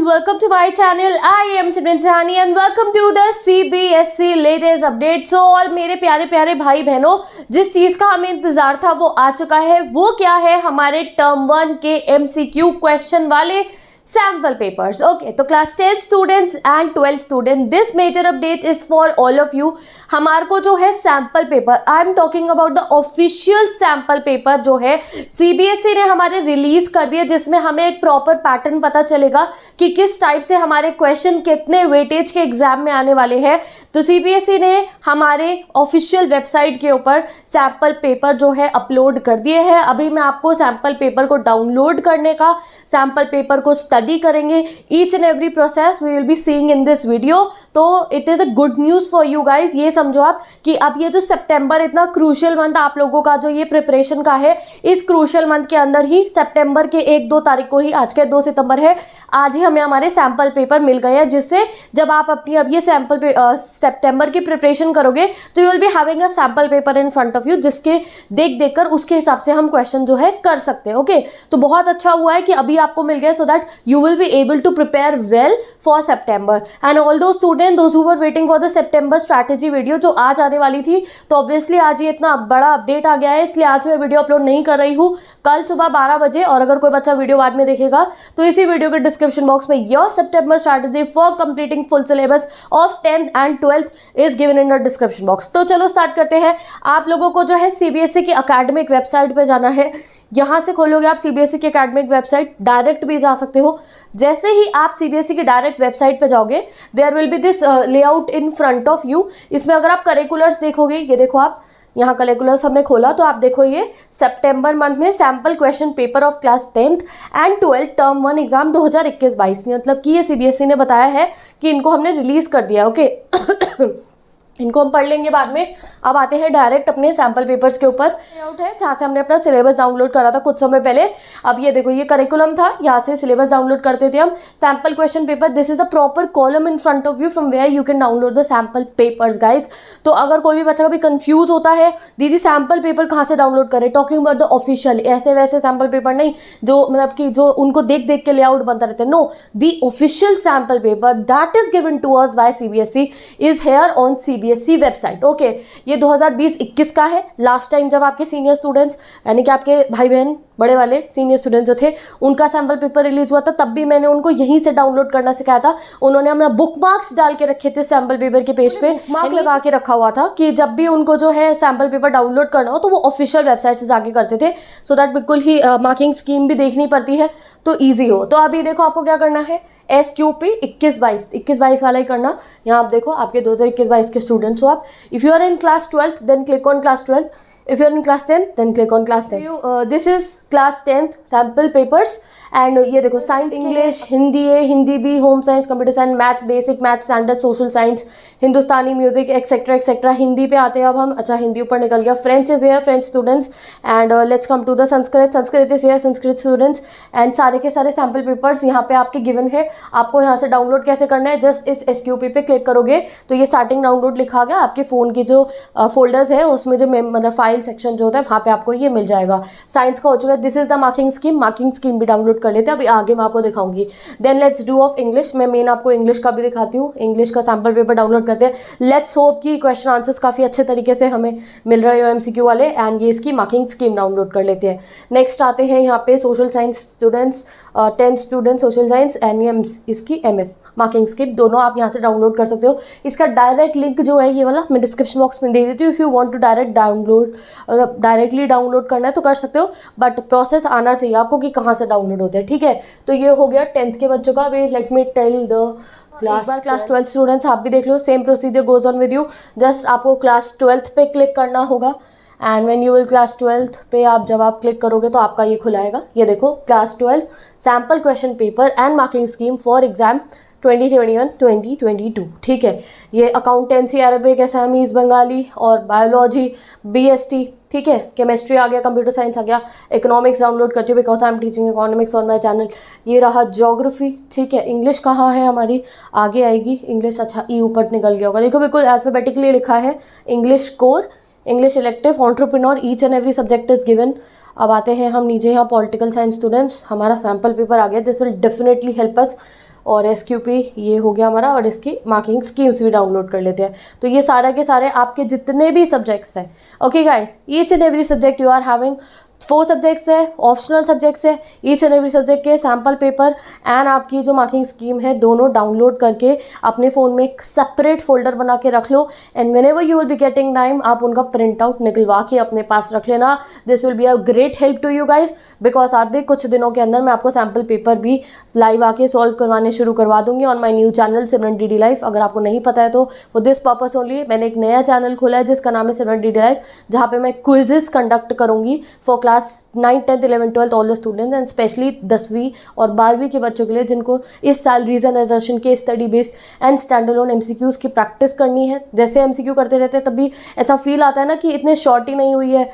welcome to my channel. I am Simran Sahani and welcome to the CBSE latest update. So all मेरे प्यारे प्यारे भाई बहनों, जिस चीज़ का हमें इंतज़ार था वो आ चुका है। वो क्या है? हमारे टर्म 1 के MCQ क्वेश्चन वाले सैम्पल पेपर्स। ओके, तो class 10 students and 12 student, this major update is for all of you. हमारे को जो है sample paper, I am talking about the official sample paper जो है सीबीएसई ने हमारे रिलीज कर दिया, जिसमें हमें एक प्रॉपर पैटर्न पता चलेगा कि किस टाइप से हमारे क्वेश्चन कितने वेटेज के एग्जाम में आने वाले हैं। तो सीबीएसई ने हमारे ऑफिशियल वेबसाइट के ऊपर सैम्पल पेपर जो है अपलोड कर दिए हैं। अभी मैं आपको सैम्पल पेपर को डाउनलोड करने का, सैम्पल पेपर को स्टडी करेंगे, each and every process we will be seeing in this video. तो it is a good news for you guys. ये समझो आप कि अब ये जो सितंबर इतना क्रूशियल मंथ आप लोगों का जो ये प्रिपरेशन का है, इस क्रूशियल मंथ के अंदर ही सितंबर के 1-2 तारीख को ही, आज के 2 सितंबर है, आज ही हमें हमारे सैम्पल पेपर मिल गए हैं, जिससे जब आप अपनी अब ये सैम्पल सितंबर की प्रिपरेशन करोगे तो you will be having a sample paper in front of you, जिसके देख कर उसके हिसाब से हम क्वेश्चन जो है कर सकते हैं। ओके, तो बहुत अच्छा हुआ है कि अभी आपको मिल गया, so that you will be able to prepare well for September and all those students those who were waiting for the September strategy video जो आज आने वाली थी। तो obviously आज ये इतना बड़ा अपडेट आ गया है, इसलिए आज मैं वीडियो अपलोड नहीं कर रही हूँ, कल सुबह 12 बजे। और अगर कोई बच्चा वीडियो बाद में देखेगा तो इसी वीडियो के डिस्क्रिप्शन बॉक्स में your September strategy for completing full syllabus of 10th and 12th is given in the description box। तो चलो स्टार्ट करते हैं। आप लोगों को जो है सीबीएसई की अकेडमिक वेबसाइट पे जाना है। यहाँ से खोलोगे आप सीबीएसई की अकेडमिक वेबसाइट, डायरेक्ट भी जा सकते हो। जैसे ही आप सीबीएसई की डायरेक्ट वेबसाइट पे जाओगे, there will be this layout in front of you. इसमें अगर आप करिकुलर्स देखोगे, ये देखो आप यहाँ करिकुलर्स हमने खोला, तो आप देखो ये सितंबर मंथ में sample question paper of class 10th and 12th term 1 exam 2021-22, मतलब कि ये सीबीएसई ने बताया है कि इनको हमने रिलीज कर दिया। ओके इनको हम पढ़ लेंगे बाद में। अब आते हैं डायरेक्ट अपने सैम्पल पेपर्स के ऊपर। लेआउट है जहाँ से हमने अपना सिलेबस डाउनलोड करा था कुछ समय पहले। अब ये देखो, ये करिकुलम था, यहाँ से सिलेबस डाउनलोड करते थे हम। Sample question paper, this is a proper column in front of you from where you can download the sample papers guys. तो अगर कोई भी बच्चा कभी कंफ्यूज होता है, दीदी सैम्पल पेपर कहाँ से डाउनलोड करें, टॉकिंग अबाउट द ऑफिशियल, ऐसे वैसे सैम्पल पेपर नहीं जो मतलब कि जो उनको देख देख के लेआउट बनता रहता है, no, the official sample paper that is given to us by CBSE is here on CBSE website. Okay, ये 2020-21 का है। लास्ट टाइम जब आपके सीनियर स्टूडेंट्स, यानी कि आपके भाई बहन बड़े वाले सीनियर स्टूडेंट जो थे, उनका सैम्पल पेपर रिलीज हुआ था, तब भी मैंने उनको यहीं से डाउनलोड करना सिखाया था। उन्होंने अपना बुक मार्क्स डाल के रखे थे सैम्पल पेपर के पेज पे, मार्क लगा के रखा हुआ था कि जब भी उनको जो है सैम्पल पेपर डाउनलोड करना हो तो वो ऑफिशियल वेबसाइट से जाके करते थे, सो दैट बिल्कुल ही मार्किंग स्कीम भी देखनी पड़ती है तो ईजी हो। तो अभी देखो आपको क्या करना है, SQP 21-22 वाला ही करना। यहाँ आप देखो आपके 2021-22 के स्टूडेंट्स हो आप। If you are in class 12th then click on class 12th, if you are in class 10th then click on class 10th। this is class 10th sample papers and ये देखो साइंस, इंग्लिश, हिंदी है, हिंदी भी, home science, computer science, maths, basic maths, standard, social science, Hindustani music etcetera etcetera. Hindi पे आते हैं अब हम। अच्छा, हिंदी ऊपर निकल गया। French is here, French students, and let's come to the Sanskrit, Sanskrit is here, Sanskrit students. And सारे के सारे सैम्पल पेपर्स यहाँ पे आपके गिवन है। आपको यहाँ से डाउनलोड कैसे करना है, जस्ट इस SQP पे क्लिक करोगे तो ये स्टार्टिंग डाउनलोड लिखा गया, आपके फ़ोन की जो फोल्डर्स है उसमें जो मतलब फाइल सेक्शन जो होता है वहाँ पे आपको ये मिल जाएगा। साइंस का हो चुका है। This is the marking scheme भी डाउनलोड कर लेते हैं, अभी आगे मैं आपको दिखाऊंगी। Then let's do of English, मैं मेन आपको इंग्लिश का भी दिखाती हूँ। इंग्लिश का सैम्पल पेपर डाउनलोड करते हैं। लेट्स होप कि क्वेश्चन आंसर्स काफ़ी अच्छे तरीके से हमें मिल रहे हो MCQ वाले, एंड ये इसकी मार्किंग स्कीम डाउनलोड कर लेते हैं। नेक्स्ट आते हैं यहाँ पे social science students, 10 students social science, NEMS इसकी MS मार्किंग स्कीम, दोनों आप यहाँ से डाउनलोड कर सकते हो। इसका डायरेक्ट लिंक जो है ये वाला मैं डिस्क्रिप्शन बॉक्स में दे देती हूँ। If you want to directly download करना है तो कर सकते हो, बट प्रोसेस आना चाहिए आपको कि कहाँ से डाउनलोड होते हैं, ठीक है। तो ये हो गया 10th के बच्चों का। वे let me tell the class 12th students, आप भी देख लो, same procedure goes on with you. Just आपको क्लास 12th पे क्लिक करना होगा, and when you will class 12th पे आप जब आप क्लिक करोगे तो आपका ये खुलाएगा। ये देखो class 12th sample question paper and marking scheme for exam 2021-2022, ठीक है। ये अकाउंटेंसी, अरबिक, असमीज, बंगाली और बायोलॉजी, BST, ठीक है। केमिस्ट्री आ गया, कंप्यूटर साइंस आ गया, इकोनॉमिक्स डाउनलोड करती हूँ because I am teaching economics on my channel. ये रहा ज्योग्राफी, ठीक है। इंग्लिश कहाँ है हमारी, आगे आएगी इंग्लिश। अच्छा, ई ऊपर निकल गया होगा, देखो बिल्कुल अल्फाबेटिकली लिखा है। English core, English elective, entrepreneur, each and every subject is given. अब आते हैं हम नीचे यहाँ पॉलिटिकल साइंस स्टूडेंट्स, हमारा सैम्पल पेपर आ गया। This will definitely help us और SQP ये हो गया हमारा, और इसकी मार्किंग स्कीम्स भी डाउनलोड कर लेते हैं। तो ये सारा के सारे आपके जितने भी सब्जेक्ट्स हैं, okay guys, each and every subject you are having 4 subjects है, ऑप्शनल सब्जेक्ट्स है, ईच एंड एवरी सब्जेक्ट के सैम्पल पेपर एंड आपकी जो मार्किंग स्कीम है दोनों डाउनलोड करके अपने फ़ोन में एक सेपरेट फोल्डर बना के रख लो, and whenever you will be getting time आप उनका प्रिंट आउट निकलवा के अपने पास रख लेना। This will be a great help to you guys, because आज भी कुछ दिनों के अंदर मैं आपको सैम्पल पेपर भी लाइव आके सॉल्व करवाने शुरू करवा दूंगी on my new channel Simran DD life. अगर आपको नहीं पता है तो फॉर दिस पर्पस ओनली मैंने एक नया चैनल खोला है जिसका नाम है सिमरन DD लाइफ, जहाँ पे मैं क्विजेस कंडक्ट करूँगी for class 9, 10th, 11th, 12th all the students, and specially 10वीं और 12वीं के बच्चों के लिए जिनको इस साल रीजन एजर्शन के study based and standalone MCQs की प्रैक्टिस करनी है। जैसे MCQ करते रहते हैं तब भी ऐसा फील आता है ना कि इतने शॉर्ट ही नहीं हुई है,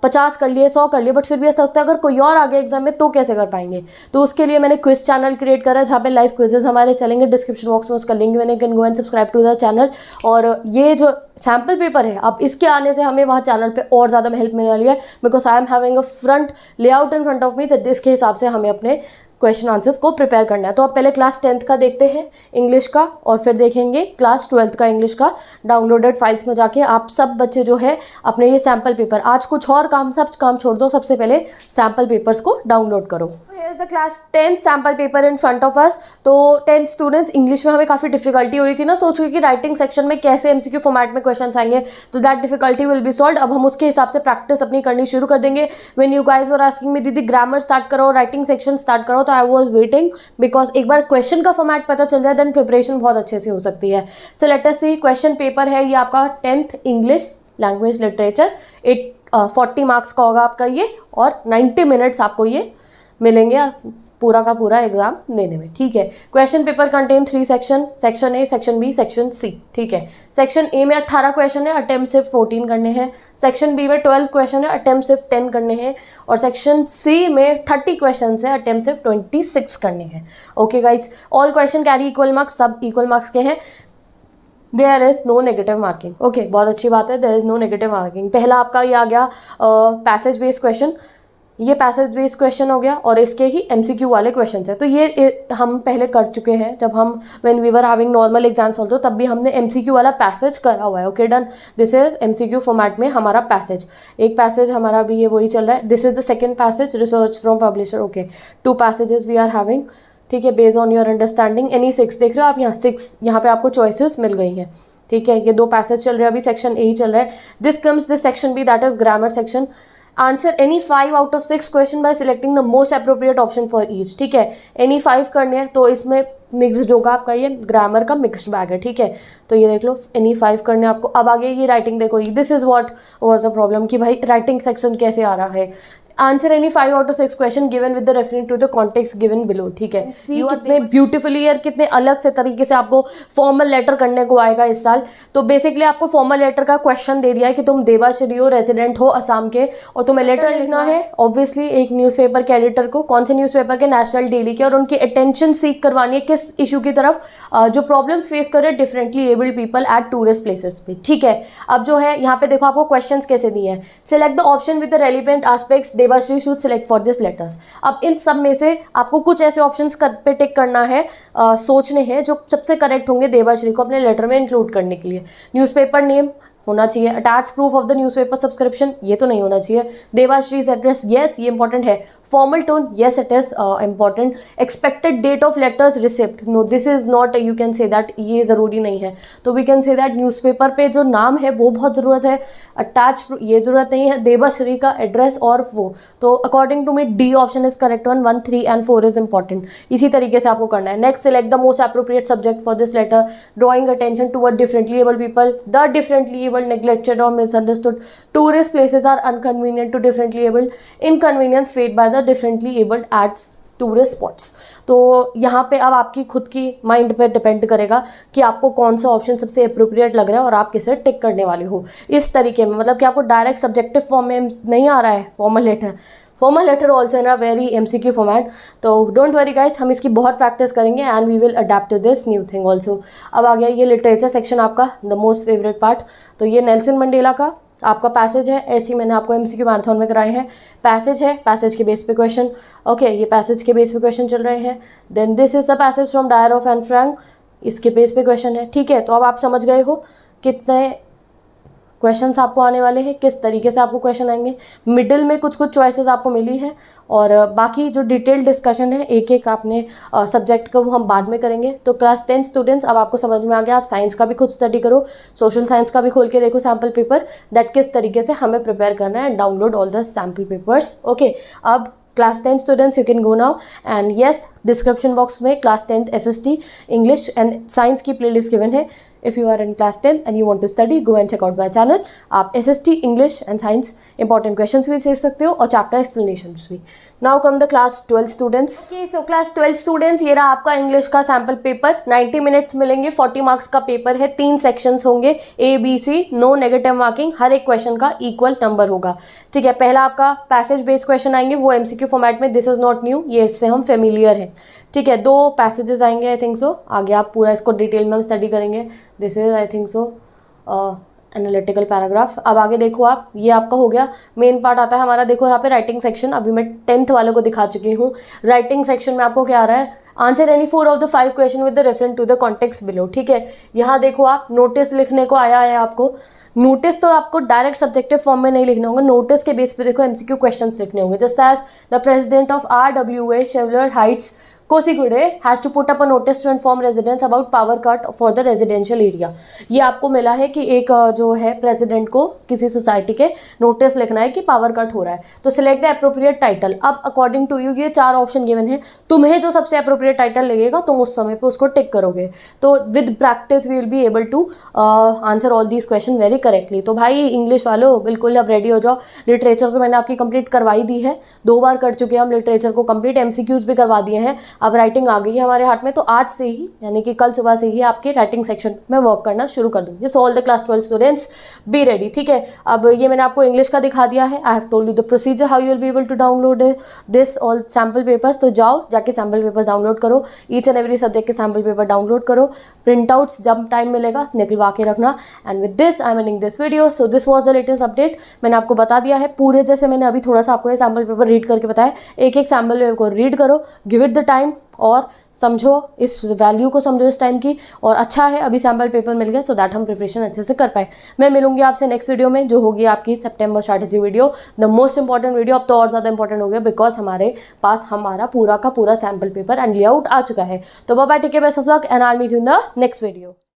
50 कर लिए, 100 कर लिए, बट फिर भी ऐसा लगता है अगर कोई और आ गया एग्जाम में तो कैसे कर पाएंगे। तो उसके लिए मैंने क्विज चैनल क्रिएट करा है जहाँ पे लाइव क्विजेज हमारे चलेंगे, डिस्क्रिप्शन बॉक्स में उसका लिंक मैंने, can go and subscribe to the channel. और ये जो सैम्पल पेपर है अब इसके आने से हमें वहाँ चैनल पे और ज़्यादा हेल्प मिलने वाली है, because I am having a front layout in front of me, तो इसके हिसाब से हमें अपने क्वेश्चन आंसर्स को प्रिपेयर करना है। तो अब पहले क्लास 10th का देखते हैं इंग्लिश का, और फिर देखेंगे क्लास 12th का इंग्लिश का। डाउनलोडेड फाइल्स में जाके आप सब बच्चे जो है अपने ये सैम्पल पेपर, आज कुछ और काम, सब काम छोड़ दो, सबसे पहले सैम्पल पेपर्स को डाउनलोड करो। Here's the class 10th sample paper in front of us. तो 10th स्टूडेंट्स, इंग्लिश में हमें काफ़ी डिफिकल्टी हो रही थी ना, सोच के कि राइटिंग सेक्शन में कैसे MCQ फॉर्मेट में क्वेश्चन आएंगे, तो that difficulty will be solve. अब हम उसके हिसाब से प्रैक्टिस अपनी करनी शुरू कर देंगे। When you guys were asking me दीदी ग्रामर स्टार्ट करो, राइटिंग सेक्शन स्टार्ट करो, तो आई वॉज वेटिंग, बिकॉज एक बार क्वेश्चन का फॉर्मेट पता चल जाए देन प्रिपरेशन बहुत अच्छे से हो सकती है। सो लेट अस सी, क्वेश्चन पेपर है ये आपका 10th English language literature, 40 marks का होगा आपका ये, और 90 मिनट्स आपको ये मिलेंगे पूरा का पूरा एग्जाम देने में, ठीक है। Question paper contain 3 section, section A, section B, section C, ठीक है। सेक्शन ए में 18 क्वेश्चन है, अटेम्प्ट सिर्फ 14 करने हैं। सेक्शन बी में 12 क्वेश्चन है, अटेम्प्ट सिर्फ 10 करने हैं। और सेक्शन सी में 30 क्वेश्चन है, अटेम्प्ट सिर्फ 26 करने हैं। Okay guys, all question carry equal marks, सब इक्वल मार्क्स के हैं। There is no negative marking, okay, बहुत अच्छी बात है, there is no negative marking. पहला आपका ये आ गया पैसेज बेस्ड क्वेश्चन, ये पैसेज बेस्ड क्वेश्चन हो गया, और इसके ही MCQ वाले क्वेश्चन है। तो ये हम पहले कर चुके हैं, जब हम when we were having normal exams also तब भी हमने MCQ वाला पैसेज करा हुआ है। Okay done, this is MCQ format में हमारा पैसेज, एक पैसेज हमारा भी ये वही चल रहा है। This is the second passage, research from publisher, okay, 2 passages we are having, ठीक है, based on your understanding. Any 6 देख रहे हो आप यहाँ 6, यहाँ पे आपको चॉइसेस मिल गई हैं, ठीक है। ये 2 पैसेज चल रहे हैं, अभी सेक्शन ए ही चल रहा है। This comes this section B, that is grammar section. Answer any 5 out of 6 question by selecting the most appropriate option for each, ठीक है। एनी 5 करने हैं तो इसमें मिक्सड होगा आपका, ये ग्रामर का मिक्सड बैग है, ठीक है। तो ये देख लो, एनी 5 करने आपको। अब आगे ये राइटिंग देखो, this is what was the problem कि भाई राइटिंग सेक्शन कैसे आ रहा है। Answer any 5 out of 6 question given with the reference to the context given below, ठीक है। कितने ब्यूटीफुली और कितने अलग से तरीके से आपको फॉर्मल लेटर करने को आएगा इस साल। तो बेसिकली आपको फॉर्मल लेटर का क्वेश्चन दे दिया है कि तुम देवाश्री हो, रेजिडेंट हो असम के, और तुम्हें लेटर लिखना है ऑब्वियसली एक न्यूज़पेपर के एडिटर को, कौन से न्यूज़पेपर के, नेशनल डेली के, और उनकी अटेंशन सीख करवानी है किस इशू की तरफ, जो प्रॉब्लम्स फेस कर रहे हैं differently abled people at tourist places पे, ठीक है। अब जो है यहाँ पे देखो आपको क्वेश्चंस कैसे दिए हैं। Select the option with the relevant aspects Devashree should select for this letters. अब इन सब में से आपको कुछ ऐसे ऑप्शंस पे टिक करना है, सोचने हैं जो सबसे करेक्ट होंगे देवाश्री को अपने लेटर में इंक्लूड करने के लिए। न्यूज़पेपर नेम होना चाहिए, attach proof of the newspaper subscription, ये तो नहीं होना चाहिए। देवाश्रीज एड्रेस, येस ये इंपॉर्टेंट है। Formal tone, yes it is important. Expected date of letters receipt, no this is not, you can say that, ये ज़रूरी नहीं है। तो we can say that newspaper पे जो नाम है वो बहुत ज़रूरत है, अटैच ये ज़रूरत नहीं है। देवाश्री का एड्रेस और वो, तो according to me D option is correct one, 1, 3 and 4 is important. इसी तरीके से आपको करना है। Next, select the most appropriate subject for this letter, drawing attention toward differently abled people, the differently abled neglected or misunderstood, tourist places are inconvenient to differently abled, inconvenience faced by the differently abled at tourist spots। तो यहाँ पे अब आपकी खुद की mind पे depend करेगा कि आपको कौन सा ऑप्शन सबसे अप्रोप्रिएट लग रहा है और आप किसे टिक करने वाले हो इस तरीके में। मतलब कि आपको डायरेक्ट सब्जेक्टिव फॉर्म में नहीं आ रहा है formal letter also in a very MCQ format. तो डोंट वरी गाइस, हम इसकी बहुत प्रैक्टिस करेंगे and we will adapt to this new thing also. अब आ गया ये लिटरेचर सेक्शन आपका, द मोस्ट फेवरेट पार्ट। तो ये नेल्सन मंडेला का आपका पैसेज है, ऐसे ही मैंने आपको एमसीक्यू मैराथन में कराए हैं। पैसेज है, पैसेज के बेस पे क्वेश्चन, ओके, ये पैसेज के बेस पे क्वेश्चन चल रहे हैं। Then this is the passage from diary of Anne Frank, इसके बेस पे क्वेश्चन है, ठीक है। तो अब आप समझ गए हो कितने क्वेश्चंस आपको आने वाले हैं, किस तरीके से आपको क्वेश्चन आएंगे। मिडिल में कुछ कुछ चॉइसेस आपको मिली है, और बाकी जो डिटेल डिस्कशन है एक एक आपने सब्जेक्ट का, वो हम बाद में करेंगे। तो क्लास 10 स्टूडेंट्स, अब आपको समझ में आ गया, आप साइंस का भी खुद स्टडी करो, सोशल साइंस का भी खोल के देखो सैम्पल पेपर, दैट किस तरीके से हमें प्रिपेयर करना है, and download all the sample papers, okay. अब class 10 students, you can go now, and yes, description box में class 10 SST English and science की प्लेलिस्ट गिवन है। If you are in class 10 and you want to study, go and check out my channel. आप SST English and science important questions भी सीख सकते हो और chapter explanations भी। Now come the class 12 students. So class 12 students, ये रहा आपका इंग्लिश का सैम्पल पेपर। 90 मिनट्स मिलेंगे, 40 मार्क्स का पेपर है, 3 सेक्शंस होंगे, ABC, नो नेगेटिव मार्किंग, हर एक क्वेश्चन का इक्वल नंबर होगा, ठीक है। पहला आपका पैसेज बेस्ड क्वेश्चन आएंगे, वो MCQ फॉर्मेट में, दिस इज नॉट न्यू, ये इससे हम फेमिलियर हैं, ठीक है। 2 पैसेजेस आएंगे, आई थिंक सो, आगे आप पूरा इसको डिटेल में हम स्टडी करेंगे। This is I think so analytical paragraph. अब आगे देखो आप, ये आपका हो गया मेन पार्ट आता है हमारा। देखो यहाँ पे राइटिंग सेक्शन, अभी मैं 10th वालों को दिखा चुकी हूँ। राइटिंग सेक्शन में आपको क्या आ रहा है, answer any 4 of the 5 question with the reference to the context below, ठीक है। यहाँ देखो आप, नोटिस लिखने को आया है आपको। नोटिस तो आपको डायरेक्ट सब्जेक्टिव फॉर्म में नहीं लिखना होगा, नोटिस के बेस पे देखो MCQ क्वेश्चंस लिखने होंगे। Just as the president of RWA Chevalier Heights Kosigude has to put up a notice to inform residents about power cut for the residential area. ये आपको मिला है कि एक जो है प्रेसिडेंट को किसी सोसाइटी के नोटिस लिखना है कि पावर कट हो रहा है, तो सिलेक्ट द अप्रोप्रिएट टाइटल। अब अकॉर्डिंग टू यू ये 4 ऑप्शन गिवन है, तुम्हें जो सबसे अप्रोप्रिएट टाइटल लगेगा तुम उस समय पे उसको टिक करोगे। तो with practice we will be able to answer all these question very correctly. तो भाई इंग्लिश वालों बिल्कुल अब रेडी हो जाओ। लिटरेचर तो मैंने आपकी कंप्लीट करवाई दी है, 2 बार कर चुके हैं हम लिटरेचर को कंप्लीट, MCQs भी करवा दिए हैं। अब राइटिंग आ गई है हमारे हाथ में, तो आज से ही यानी कि कल सुबह से ही आपके राइटिंग सेक्शन में वर्क करना शुरू कर दूँगी। So all the class 12 students be ready, ठीक है। अब ये मैंने आपको इंग्लिश का दिखा दिया है। I have told you the procedure how you will be able to download this all sample papers. तो जाओ, जाके सैम्पल पेपर्स डाउनलोड करो, ईच एंड एवरी सब्जेक्ट के सैम्पल पेपर डाउनलोड करो, प्रिंट आउट्स जब टाइम मिलेगा निकलवा के रखना। And with this I am ending this video. So this was the latest update. मैंने आपको बता दिया है पूरे, जैसे मैंने अभी थोड़ा सा आपको ये सैम्पल पेपर रीड करके बताया, एक एक सैम्पल पेपर को रीड करो, गिव इट द टाइम और समझो, इस वैल्यू को समझो इस टाइम की। और अच्छा है अभी सैम्पल पेपर मिल गया, सो दैट हम प्रिपरेशन अच्छे से कर पाए। मैं मिलूंगी आपसे नेक्स्ट वीडियो में, जो होगी आपकी सितंबर strategy video, the most important video. अब तो और ज़्यादा इंपॉर्टेंट हो गया बिकॉज हमारे पास हमारा पूरा का पूरा सैम्पल पेपर एंड लेआउट आ चुका है। तो bye bye, take care, best of luck and I will meet you in the next video.